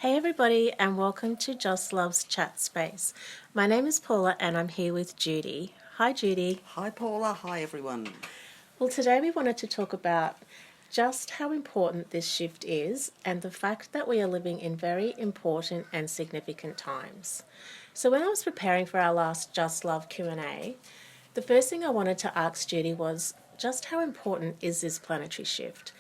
Hey everybody, and welcome to Just Love's Chat Space. My name is Paula and I'm here with Judy. Hi Judy. Hi Paula, hi everyone. Well, today we wanted to talk about just how important this shift is and the fact that we are living in very important and significant times. So when I was preparing for our last Just Love Q&A, the first thing I wanted to ask Judy was just how important is this planetary shift?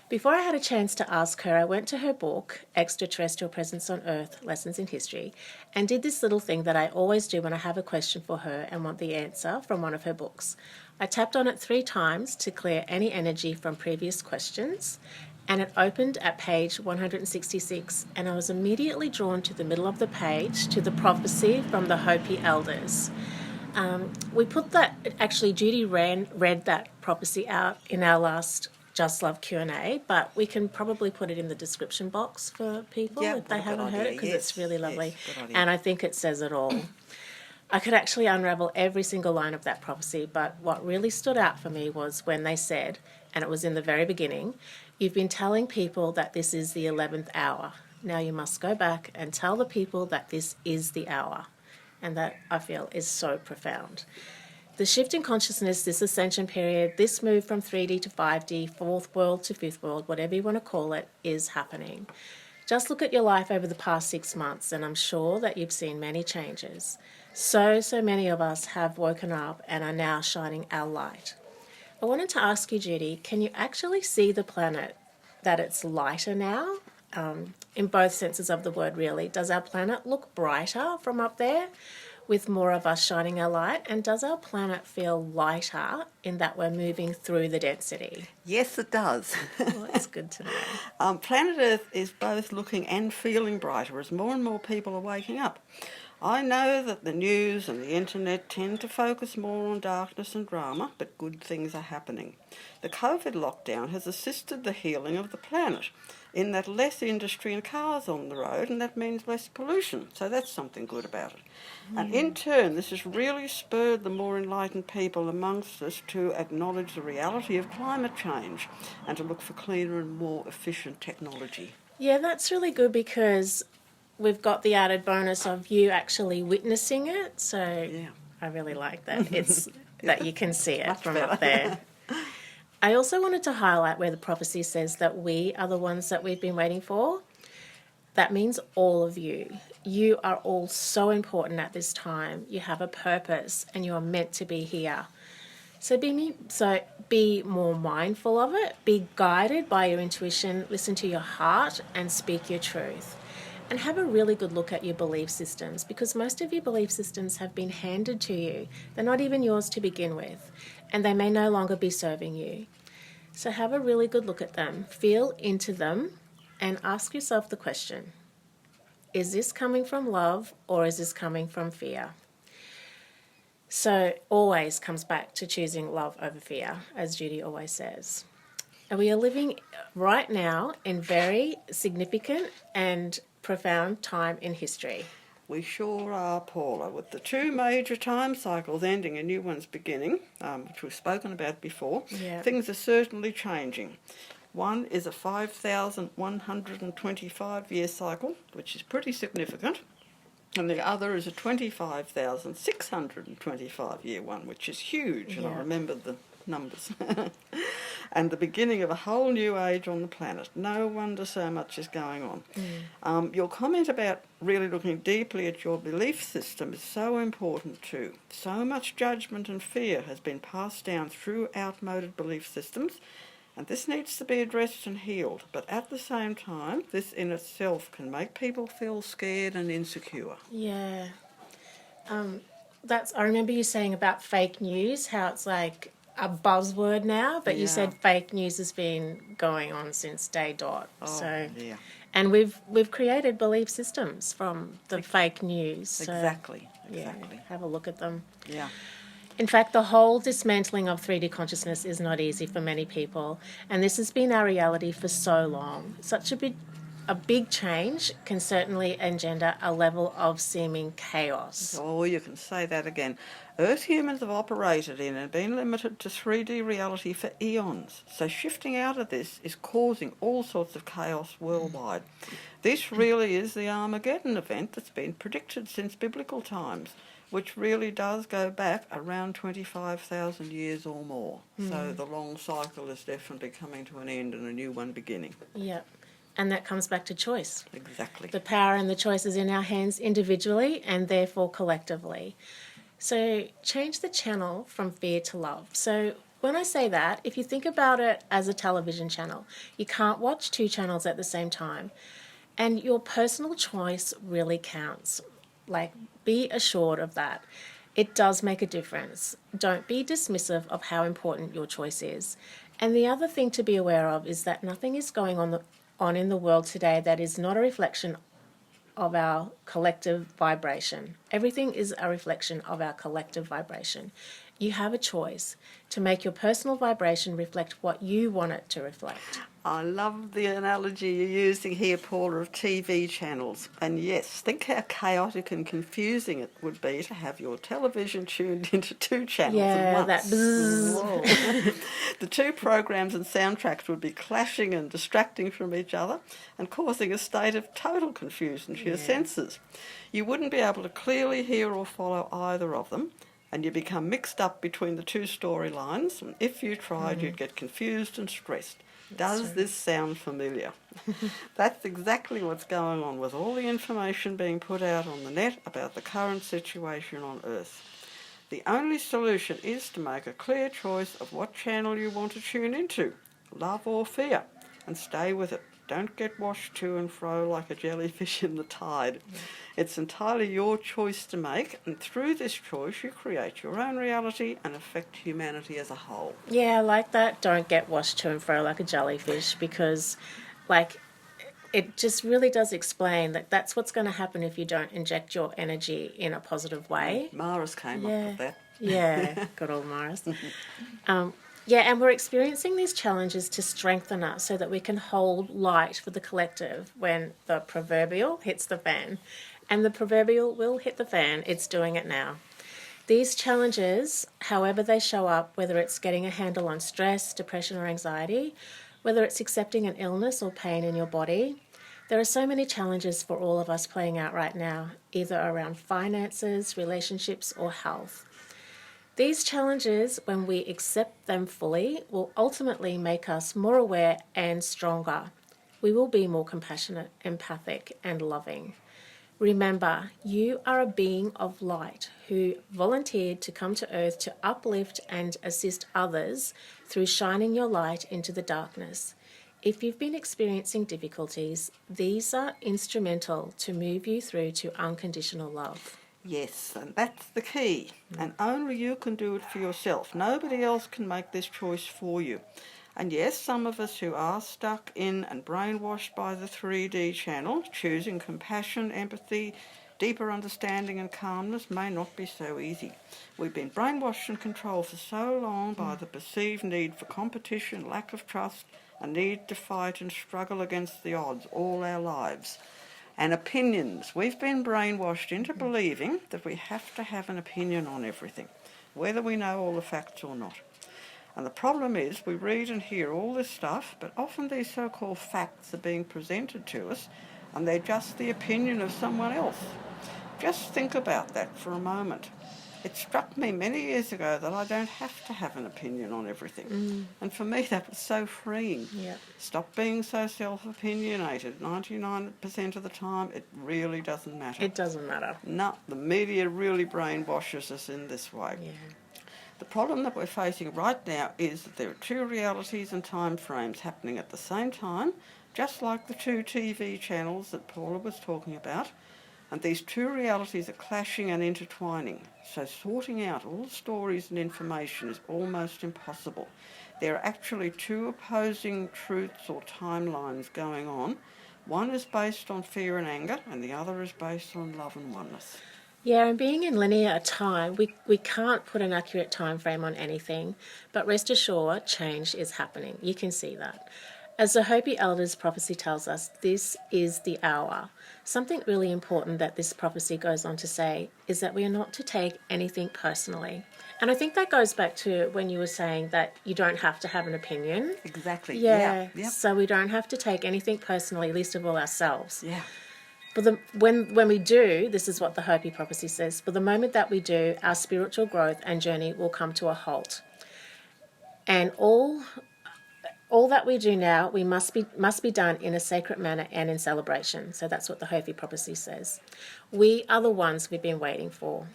Before I had a chance to ask her, I went to her book, Extraterrestrial Presence on Earth, Lessons in History, and did this little thing that I always do when I have a question for her and want the answer from one of her books. I tapped on it 3 times to clear any energy from previous questions, and it opened at page 166, and I was immediately drawn to the middle of the page, to the prophecy from the Hopi elders. We put that, actually Judy read that prophecy out in our last Just Love Q&A, but we can probably put it in the description box for people if they haven't heard it, because it's really lovely. And I think it says it all. I could actually unravel every single line of that prophecy, but what really stood out for me was when they said, and it was in the very beginning, "You've been telling people that this is the 11th hour. Now you must go back and tell the people that this is the hour." And that, I feel, is so profound. The shift in consciousness, this ascension period, this move from 3D to 5D, fourth world to fifth world, whatever you want to call it, is happening. Just look at your life over the past 6 months, and I'm sure that you've seen many changes. So many of us have woken up and are now shining our light. I wanted to ask you, Judy, can you actually see the planet, that it's lighter now? In both senses of the word, really. Does our planet look brighter from up there, with more of us shining our light? And does our planet feel lighter in that we're moving through the density? Yes, it does. Well, that's good to know. Planet Earth is both looking and feeling brighter as more and more people are waking up. I know that the news and the internet tend to focus more on darkness and drama, but good things are happening. The COVID lockdown has assisted the healing of the planet, in that less industry and cars on the road, and that means less pollution. So that's something good about it. And in turn, this has really spurred the more enlightened people amongst us to acknowledge the reality of climate change and to look for cleaner and more efficient technology. Yeah, that's really good, because we've got the added bonus of you actually witnessing it. So yeah. I really like that. It's that you can see it from up there. I also wanted to highlight where the prophecy says that we are the ones that we've been waiting for. That means all of you. You are all so important at this time. You have a purpose and you are meant to be here. So be more mindful of it. Be guided by your intuition. Listen to your heart and speak your truth. And have a really good look at your belief systems, because most of your belief systems have been handed to you. They're not even yours to begin with, and they may no longer be serving you. So have a really good look at them, feel into them, and ask yourself the question, is this coming from love or is this coming from fear? So always comes back to choosing love over fear, as Judy always says. And we are living right now in very significant and profound time in history. We sure are, Paula. With the 2 major time cycles ending and new ones beginning, which we've spoken about before, things are certainly changing. One is a 5,125-year cycle, which is pretty significant, and the other is a 25,625-year one, which is huge, and I remembered the numbers. And the beginning of a whole new age on the planet. No wonder so much is going on. Your comment about really looking deeply at your belief system is so important too. So much judgment and fear has been passed down through outmoded belief systems, and this needs to be addressed and healed. But at the same time, this in itself can make people feel scared and insecure. Yeah. I remember you saying about fake news, how it's like a buzzword now, but you said fake news has been going on since day dot. And we've created belief systems from the fake news. So, exactly. Have a look at them. Yeah. In fact, the whole dismantling of 3D consciousness is not easy for many people, and this has been our reality for so long. Such a a big change can certainly engender a level of seeming chaos. Oh, you can say that again. Earth humans have operated in and been limited to 3D reality for eons. So shifting out of this is causing all sorts of chaos worldwide. This really is the Armageddon event that's been predicted since biblical times, which really does go back around 25,000 years or more. So the long cycle is definitely coming to an end and a new one beginning. Yep. And that comes back to choice. Exactly. The power and the choice is in our hands individually and therefore collectively. So change the channel from fear to love. So when I say that, if you think about it as a television channel, you can't watch two channels at the same time. And your personal choice really counts. Like, be assured of that. It does make a difference. Don't be dismissive of how important your choice is. And the other thing to be aware of is that nothing is going on in the world today that is not a reflection of our collective vibration. Everything is a reflection of our collective vibration. You have a choice to make your personal vibration reflect what you want it to reflect. I love the analogy you're using here, Paula, of TV channels. And yes, think how chaotic and confusing it would be to have your television tuned into two channels at once. That bzzz. Whoa. The two programs and soundtracks would be clashing and distracting from each other and causing a state of total confusion to your senses. You wouldn't be able to clearly hear or follow either of them, and you become mixed up between the two storylines, and if you tried, you'd get confused and stressed. Does this sound familiar? That's exactly what's going on with all the information being put out on the net about the current situation on Earth. The only solution is to make a clear choice of what channel you want to tune into, love or fear, and stay with it. Don't get washed to and fro like a jellyfish in the tide. It's entirely your choice to make, and through this choice you create your own reality and affect humanity as a whole. Yeah, I like that. Don't get washed to and fro like a jellyfish, because, like, it just really does explain that that's what's going to happen if you don't inject your energy in a positive way. Maris came up with that. Yeah, good old Maris. Yeah, and we're experiencing these challenges to strengthen us so that we can hold light for the collective when the proverbial hits the fan. And the proverbial will hit the fan. It's doing it now. These challenges, however they show up, whether it's getting a handle on stress, depression or anxiety, whether it's accepting an illness or pain in your body, there are so many challenges for all of us playing out right now, either around finances, relationships or health. These challenges, when we accept them fully, will ultimately make us more aware and stronger. We will be more compassionate, empathic, and loving. Remember, you are a being of light who volunteered to come to Earth to uplift and assist others through shining your light into the darkness. If you've been experiencing difficulties, these are instrumental to move you through to unconditional love. Yes, and that's the key. And only you can do it for yourself. Nobody else can make this choice for you. And yes, some of us who are stuck in and brainwashed by the 3D channel, choosing compassion, empathy, deeper understanding and calmness may not be so easy. We've been brainwashed and controlled for so long by the perceived need for competition, lack of trust, a need to fight and struggle against the odds all our lives. And opinions. We've been brainwashed into believing that we have to have an opinion on everything, whether we know all the facts or not. And the problem is we read and hear all this stuff, but often these so-called facts are being presented to us and they're just the opinion of someone else. Just think about that for a moment. It struck me many years ago that I don't have to have an opinion on everything. And for me that was so freeing. Yeah. Stop being so self-opinionated. 99% of the time it really doesn't matter. It doesn't matter. No, the media really brainwashes us in this way. Yeah. The problem that we're facing right now is that there are two realities and time frames happening at the same time, just like the two TV channels that Paula was talking about. And these two realities are clashing and intertwining, so sorting out all the stories and information is almost impossible. There are actually two opposing truths or timelines going on. One is based on fear and anger, and the other is based on love and oneness. Yeah, and being in linear time, we can't put an accurate time frame on anything, but rest assured, change is happening. You can see that. As the Hopi Elders prophecy tells us, this is the hour. Something really important that this prophecy goes on to say is that we are not to take anything personally. And I think that goes back to when you were saying that you don't have to have an opinion. Exactly. Yeah. Yep. So we don't have to take anything personally, least of all ourselves. Yeah. But when we do, this is what the Hopi prophecy says, for the moment that we do, our spiritual growth and journey will come to a halt. And all that we do now, we must be done in a sacred manner and in celebration. So that's what the Hopi prophecy says. We are the ones we've been waiting for.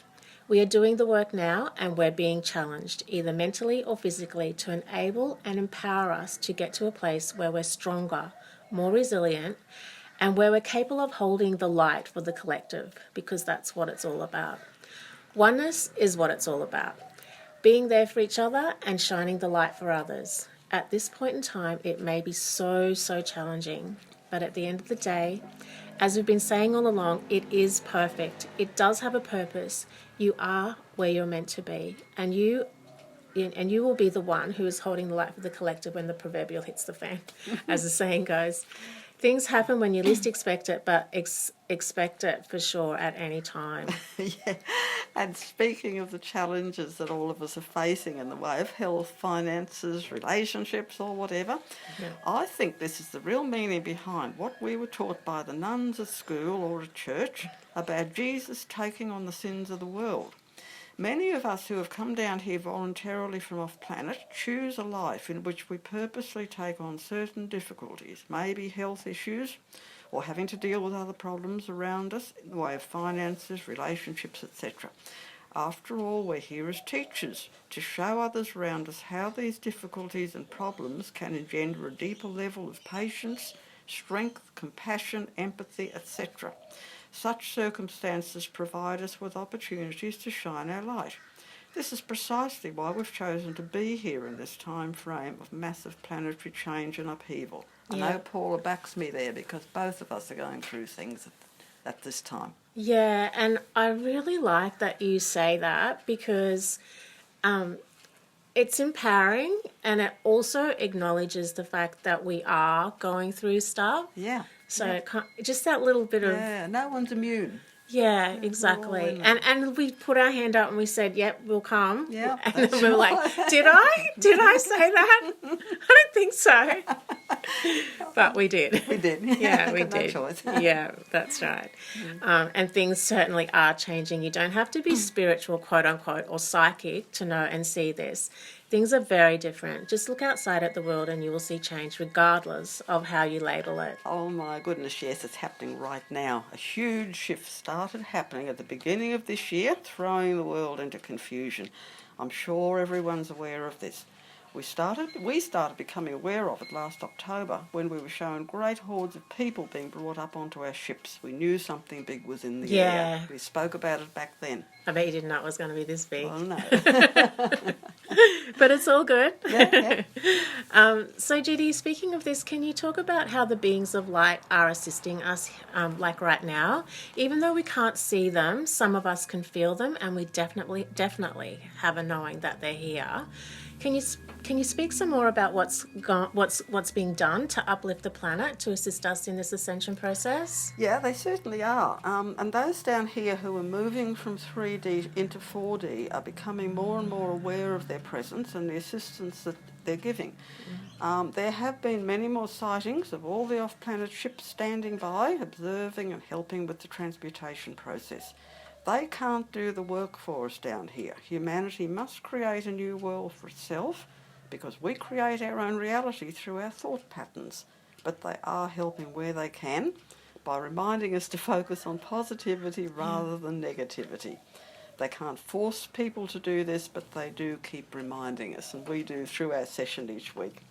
We are doing the work now, and we're being challenged, either mentally or physically, to enable and empower us to get to a place where we're stronger, more resilient, and where we're capable of holding the light for the collective, because that's what it's all about. Oneness is what it's all about. Being there for each other and shining the light for others. At this point in time, it may be so challenging, but at the end of the day, as we've been saying all along, it is perfect. It does have a purpose. You are where you're meant to be, and you will be the one who is holding the light for the collective when the proverbial hits the fan, as the saying goes. Things happen when you least expect it, but expect it for sure at any time. Yeah. And speaking of the challenges that all of us are facing in the way of health, finances, relationships, or whatever, Yeah. I think this is the real meaning behind what we were taught by the nuns at school or at church about Jesus taking on the sins of the world. Many of us who have come down here voluntarily from off-planet choose a life in which we purposely take on certain difficulties, maybe health issues, or having to deal with other problems around us in the way of finances, relationships, etc. After all, we're here as teachers to show others around us how these difficulties and problems can engender a deeper level of patience, strength, compassion, empathy, etc. Such circumstances provide us with opportunities to shine our light. This is precisely why we've chosen to be here in this time frame of massive planetary change and upheaval. Yeah. I know Paula backs me there because both of us are going through things at this time. Yeah, and I really like that you say that because it's empowering, and it also acknowledges the fact that we are going through stuff. Yeah. So just that little bit of... Yeah, no one's immune. Yeah, We're all exactly. in there. And we put our hand up and we said, yep, we'll come. Yeah, And then that's we were like, right. did I say that? I don't think so. But we did. We did. Yeah, we Got no did. choice. Yeah, that's right. And things certainly are changing. You don't have to be spiritual, quote unquote, or psychic to know and see this. Things are very different. Just look outside at the world and you will see change regardless of how you label it. Oh my goodness, yes, it's happening right now. A huge shift started happening at the beginning of this year, throwing the world into confusion. I'm sure everyone's aware of this. We started becoming aware of it last October when we were shown great hordes of people being brought up onto our ships. We knew something big was in the air. We spoke about it back then. I bet you didn't know it was going to be this big. Oh no. But it's all good. Yeah. So, Judy, speaking of this, can you talk about how the beings of light are assisting us, like right now? Even though we can't see them, some of us can feel them, and we definitely have a knowing that they're here. Can you speak some more about what's being done to uplift the planet to assist us in this ascension process? Yeah, they certainly are. And those down here who are moving from 3D into 4D are becoming more and more aware of their presence and the assistance that they're giving. There have been many more sightings of all the off-planet ships standing by, observing and helping with the transmutation process. They can't do the work for us down here. Humanity must create a new world for itself because we create our own reality through our thought patterns. But they are helping where they can by reminding us to focus on positivity rather than negativity. They can't force people to do this, but they do keep reminding us, and we do through our session each week.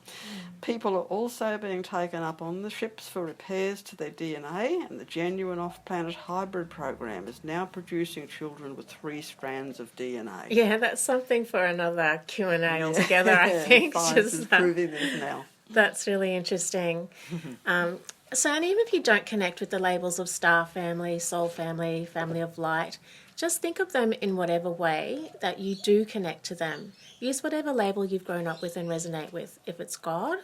People are also being taken up on the ships for repairs to their DNA, and the genuine off-planet hybrid program is now producing children with 3 strands of DNA. Yeah, that's something for another Q&A altogether, I think. Science is proving this now. That's really interesting. So, and even if you don't connect with the labels of star family, soul family, family of light, just think of them in whatever way that you do connect to them. Use whatever label you've grown up with and resonate with. If it's God,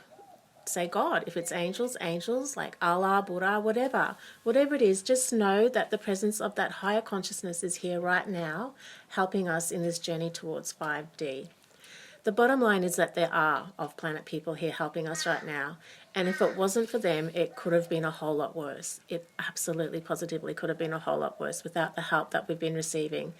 say God. If it's angels, angels, like Allah, Buddha, whatever it is, just know that the presence of that higher consciousness is here right now, helping us in this journey towards 5D. The bottom line is that there are off-planet people here helping us right now. And if it wasn't for them, it could have been a whole lot worse. It absolutely, positively could have been a whole lot worse without the help that we've been receiving.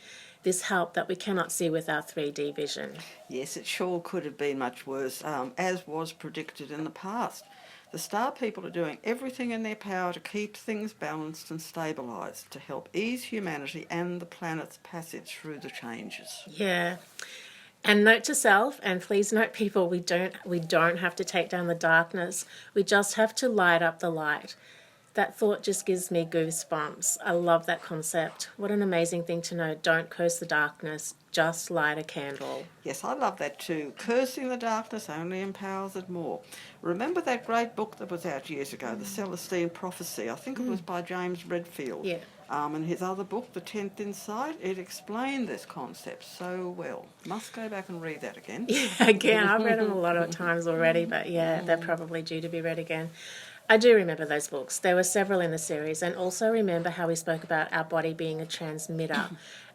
This help that we cannot see with our 3D vision. Yes, it sure could have been much worse, as was predicted in the past. The star people are doing everything in their power to keep things balanced and stabilised, to help ease humanity and the planet's passage through the changes. Yeah. And note to self, and please note people, we don't have to take down the darkness. We just have to light up the light. That thought just gives me goosebumps. I love that concept. What an amazing thing to know. Don't curse the darkness, just light a candle. Yes, I love that too. Cursing the darkness only empowers it more. Remember that great book that was out years ago, The Celestine Prophecy? I think it was by James Redfield. Yeah. And his other book, The 10th Insight, it explained this concept so well. Must go back and read that again. Yeah, again, I've read them a lot of times already, but yeah, they're probably due to be read again. I do remember those books. There were several in the series, and also remember how we spoke about our body being a transmitter.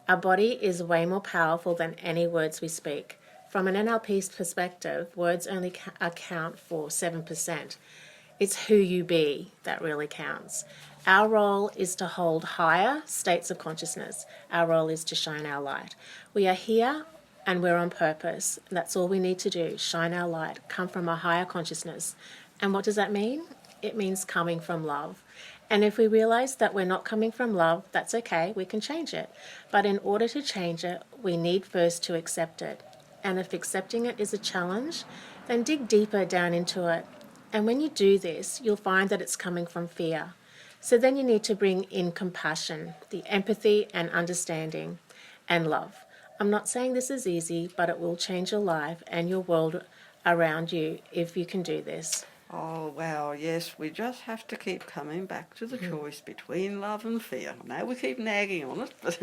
Our body is way more powerful than any words we speak. From an NLP perspective, words only account for 7%. It's who you be that really counts. Our role is to hold higher states of consciousness. Our role is to shine our light. We are here and we're on purpose. That's all we need to do, shine our light, come from a higher consciousness. And what does that mean? It means coming from love. And if we realize that we're not coming from love, that's okay, we can change it. But in order to change it, we need first to accept it. And if accepting it is a challenge, then dig deeper down into it. And when you do this, you'll find that it's coming from fear. So then you need to bring in compassion, the empathy and understanding, and love. I'm not saying this is easy, but it will change your life and your world around you if you can do this. Oh, wow, yes, we just have to keep coming back to the choice between love and fear. Now we keep nagging on it, but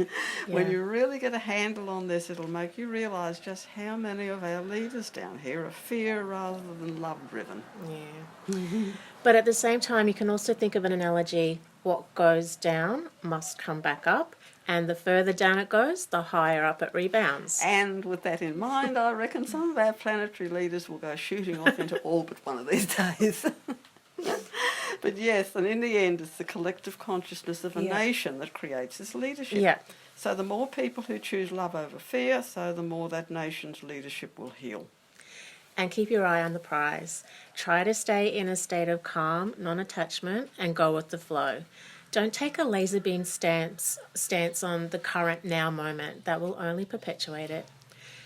when you really get a handle on this, it'll make you realise just how many of our leaders down here are fear rather than love-driven. Yeah. But at the same time, you can also think of an analogy. What goes down must come back up, and the further down it goes, the higher up it rebounds. And with that in mind, I reckon some of our planetary leaders will go shooting off into orbit one of these days. But yes, and in the end, it's the collective consciousness of a nation that creates this leadership. Yeah. So the more people who choose love over fear, so the more that nation's leadership will heal. And keep your eye on the prize. Try to stay in a state of calm, non-attachment, and go with the flow. Don't take a laser beam stance on the current now moment. That will only perpetuate it.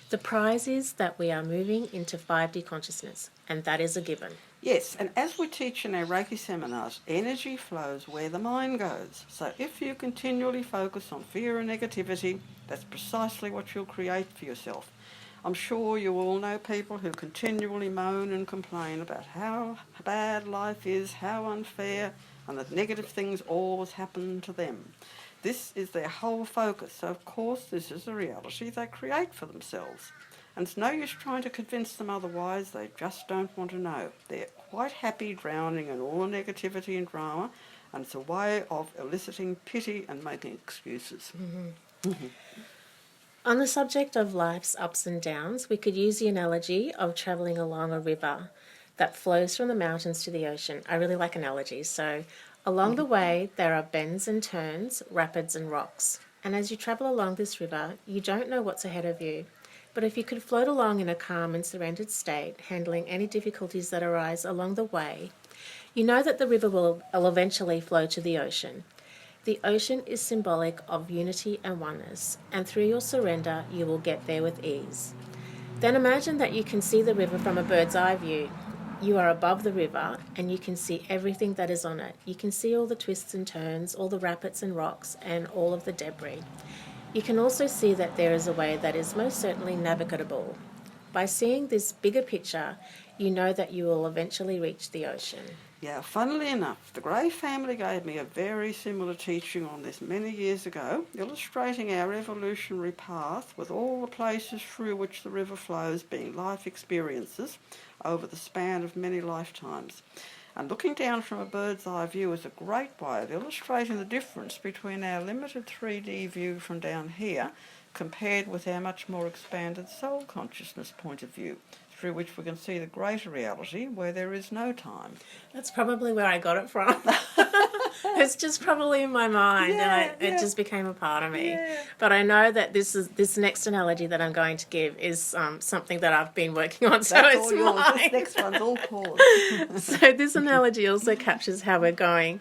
The prize is that we are moving into 5D consciousness, and that is a given. Yes, and as we teach in our Reiki seminars, energy flows where the mind goes. So if you continually focus on fear and negativity, that's precisely what you'll create for yourself. I'm sure you all know people who continually moan and complain about how bad life is, how unfair, and that negative things always happen to them. This is their whole focus, so of course this is a reality they create for themselves. And it's no use trying to convince them otherwise, they just don't want to know. They're quite happy drowning in all the negativity and drama, and it's a way of eliciting pity and making excuses. On the subject of life's ups and downs, we could use the analogy of travelling along a river that flows from the mountains to the ocean. I really like analogies. So along the way, there are bends and turns, rapids and rocks. And as you travel along this river, you don't know what's ahead of you. But if you could float along in a calm and surrendered state, handling any difficulties that arise along the way, you know that the river will eventually flow to the ocean. The ocean is symbolic of unity and oneness, and through your surrender, you will get there with ease. Then imagine that you can see the river from a bird's eye view. You are above the river, and you can see everything that is on it. You can see all the twists and turns, all the rapids and rocks, and all of the debris. You can also see that there is a way that is most certainly navigable. By seeing this bigger picture, you know that you will eventually reach the ocean. Yeah, funnily enough, the Gray family gave me a very similar teaching on this many years ago, illustrating our evolutionary path with all the places through which the river flows being life experiences over the span of many lifetimes. And looking down from a bird's eye view is a great way of illustrating the difference between our limited 3D view from down here compared with our much more expanded soul consciousness point of view, through which we can see the greater reality where there is no time. That's probably where I got it from. It's just probably in my mind, and it just became a part of me. Yeah. But I know that this next analogy that I'm going to give is something that I've been working on, so That's it's all yours. mine. This next one's all Paula's. So this analogy also captures how we're going,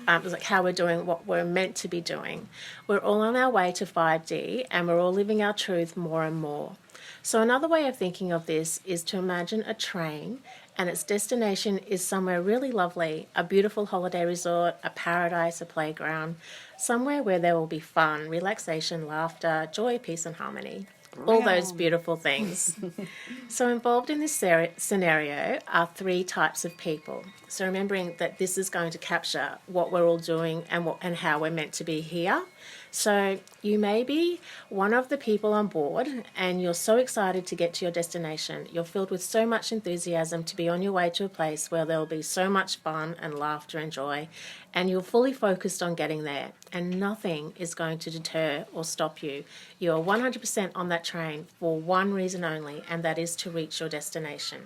like how we're doing what we're meant to be doing. We're all on our way to 5D, and we're all living our truth more and more. So another way of thinking of this is to imagine a train, and its destination is somewhere really lovely, a beautiful holiday resort, a paradise, a playground, somewhere where there will be fun, relaxation, laughter, joy, peace and harmony. All those beautiful things. So involved in this scenario are three types of people. So remembering that this is going to capture what we're all doing and how we're meant to be here. So you may be one of the people on board and you're so excited to get to your destination. You're filled with so much enthusiasm to be on your way to a place where there'll be so much fun and laughter and joy, and you're fully focused on getting there, and nothing is going to deter or stop you. You're 100% on that train for one reason only, and that is to reach your destination.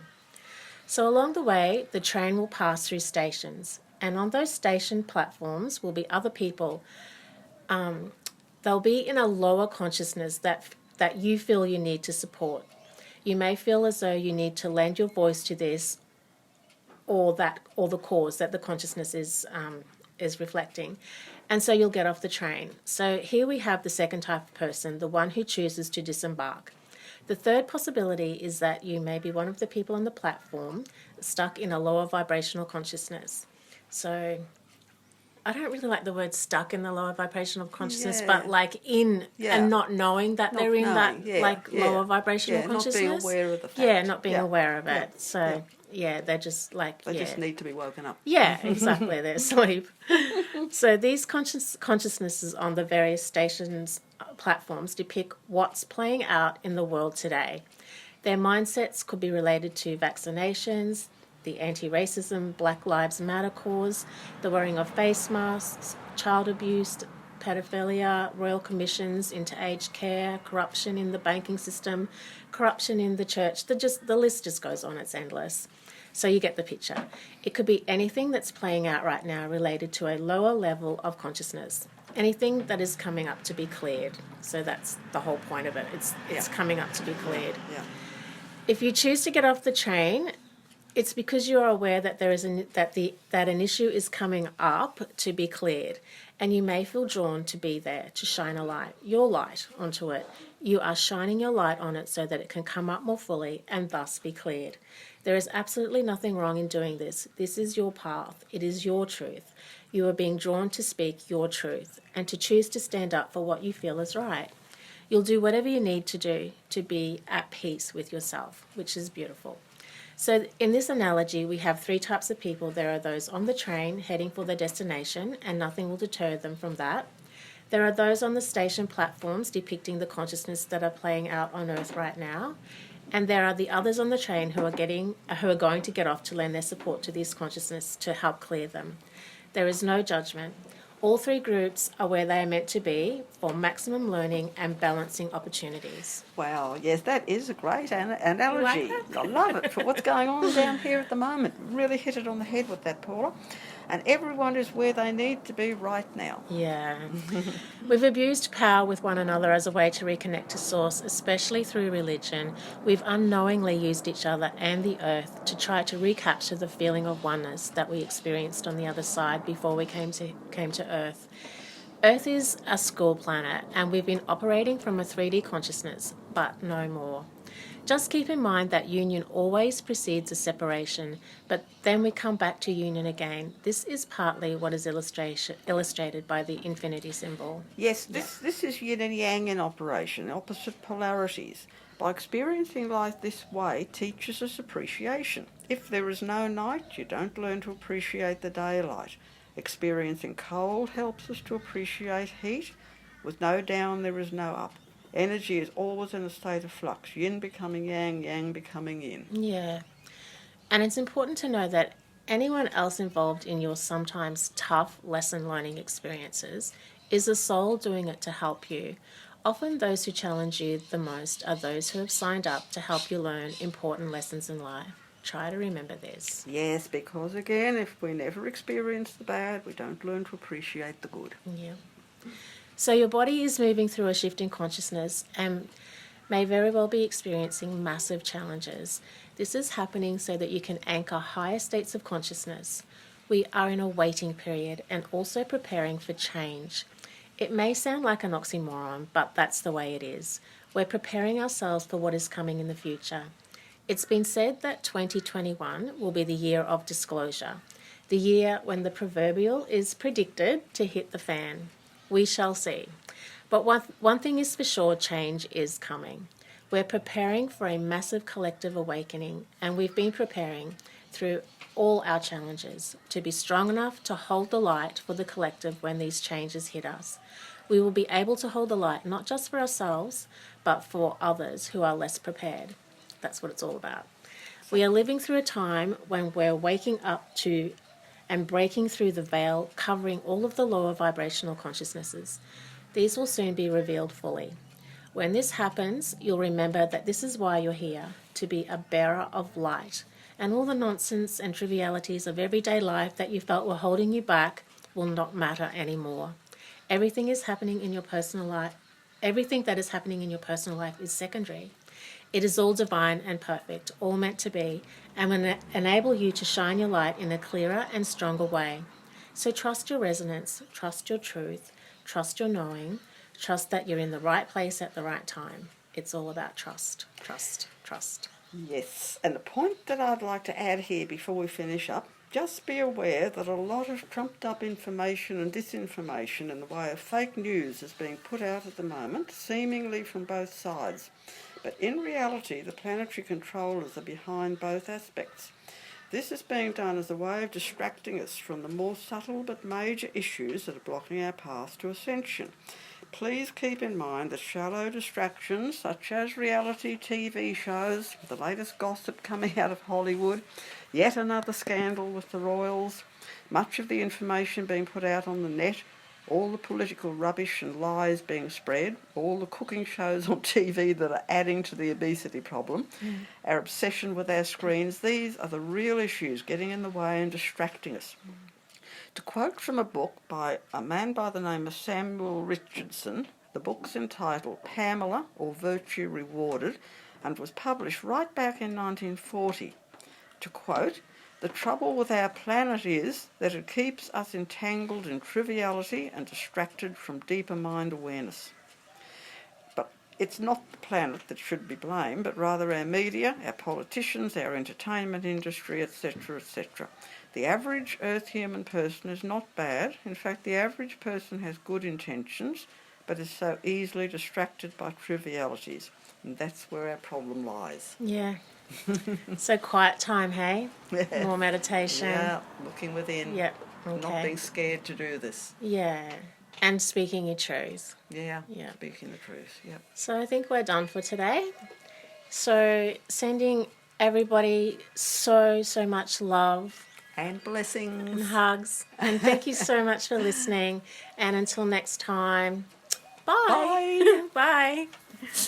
So along the way, the train will pass through stations, and on those station platforms will be other people. They'll be in a lower consciousness that you feel you need to support. You may feel as though you need to lend your voice to this or the cause that the consciousness is reflecting. And so you'll get off the train. So here we have the second type of person, the one who chooses to disembark. The third possibility is that you may be one of the people on the platform stuck in a lower vibrational consciousness. So I don't really like the word stuck in the lower vibrational consciousness, but like in and not knowing that they're in that lower vibrational consciousness. Not being aware of the fact. Yeah, not being aware of it. So they're just like they just need to be woken up. Yeah, exactly. They're asleep. So these consciousnesses on the various stations platforms depict what's playing out in the world today. Their mindsets could be related to vaccinations, the anti-racism, Black Lives Matter cause, the wearing of face masks, child abuse, pedophilia, royal commissions into aged care, corruption in the banking system, corruption in the church. The list just goes on, it's endless. So you get the picture. It could be anything that's playing out right now related to a lower level of consciousness, anything that is coming up to be cleared. So that's the whole point of it. It's coming up to be cleared. Yeah. If you choose to get off the train, it's because you are aware that there is that an issue is coming up to be cleared, and you may feel drawn to be there to shine your light onto it. You are shining your light on it so that it can come up more fully and thus be cleared. There is absolutely nothing wrong in doing this. This is your path. It is your truth. You are being drawn to speak your truth and to choose to stand up for what you feel is right. You'll do whatever you need to do to be at peace with yourself, which is beautiful. So in this analogy, we have three types of people. There are those on the train heading for their destination, and nothing will deter them from that. There are those on the station platforms depicting the consciousness that are playing out on Earth right now. And there are the others on the train who are going to get off to lend their support to this consciousness to help clear them. There is no judgment. All three groups are where they are meant to be for maximum learning and balancing opportunities. Wow, yes, that is a great analogy. I love it for what's going on down here at the moment. Really hit it on the head with that, Paula. And everyone is where they need to be right now. Yeah. We've abused power with one another as a way to reconnect to Source, especially through religion. We've unknowingly used each other and the earth to try to recapture the feeling of oneness that we experienced on the other side before we came to Earth. Earth is a school planet, and we've been operating from a 3D consciousness, but no more. Just keep in mind that union always precedes a separation, but then we come back to union again. This is partly what is illustrated by the infinity symbol. Yes, this is yin and yang in operation, opposite polarities. By experiencing life this way teaches us appreciation. If there is no night, you don't learn to appreciate the daylight. Experiencing cold helps us to appreciate heat. With no down, there is no up. Energy is always in a state of flux, yin becoming yang, yang becoming yin. Yeah. And it's important to know that anyone else involved in your sometimes tough lesson learning experiences is a soul doing it to help you. Often those who challenge you the most are those who have signed up to help you learn important lessons in life. Try to remember this. Yes, because again, if we never experience the bad, we don't learn to appreciate the good. Yeah. So your body is moving through a shift in consciousness and may very well be experiencing massive challenges. This is happening so that you can anchor higher states of consciousness. We are in a waiting period and also preparing for change. It may sound like an oxymoron, but that's the way it is. We're preparing ourselves for what is coming in the future. It's been said that 2021 will be the year of disclosure, the year when the proverbial is predicted to hit the fan. We shall see. But one thing is for sure, change is coming. We're preparing for a massive collective awakening, and we've been preparing through all our challenges to be strong enough to hold the light for the collective when these changes hit us. We will be able to hold the light not just for ourselves, but for others who are less prepared. That's what it's all about. We are living through a time when we're waking up to and breaking through the veil covering all of the lower vibrational consciousnesses. These will soon be revealed fully. When this happens, you'll remember that this is why you're here, to be a bearer of light. And all the nonsense and trivialities of everyday life that you felt were holding you back will not matter anymore. Everything is happening in your personal life. Everything that is happening in your personal life is secondary. It is all divine and perfect, all meant to be, and will enable you to shine your light in a clearer and stronger way. So trust your resonance, trust your truth, trust your knowing, trust that you're in the right place at the right time. It's all about trust, trust, trust. Yes, and the point that I'd like to add here before we finish up, just be aware that a lot of trumped up information and disinformation in the way of fake news is being put out at the moment, seemingly from both sides. But in reality, the planetary controllers are behind both aspects. This is being done as a way of distracting us from the more subtle but major issues that are blocking our path to ascension. Please keep in mind that shallow distractions such as reality TV shows, the latest gossip coming out of Hollywood, yet another scandal with the royals, much of the information being put out on the net, all the political rubbish and lies being spread, all the cooking shows on TV that are adding to the obesity problem, our obsession with our screens, these are the real issues getting in the way and distracting us. To quote from a book by a man by the name of Samuel Richardson, the book's entitled Pamela, or Virtue Rewarded, and was published right back in 1940. To quote, "The trouble with our planet is that it keeps us entangled in triviality and distracted from deeper mind awareness." But it's not the planet that should be blamed, but rather our media, our politicians, our entertainment industry, etc., etc. The average Earth human person is not bad. In fact, the average person has good intentions, but is so easily distracted by trivialities. And that's where our problem lies. Yeah. So quiet time, hey? Yeah. More meditation. Yeah, looking within. Yep. Okay. Not being scared to do this. Yeah. And speaking your truth. Yeah, Yeah. speaking the truth. Yep. So I think we're done for today. So sending everybody so much love And blessings. and hugs. And thank you so much for listening. And until next time, bye. Bye. Bye.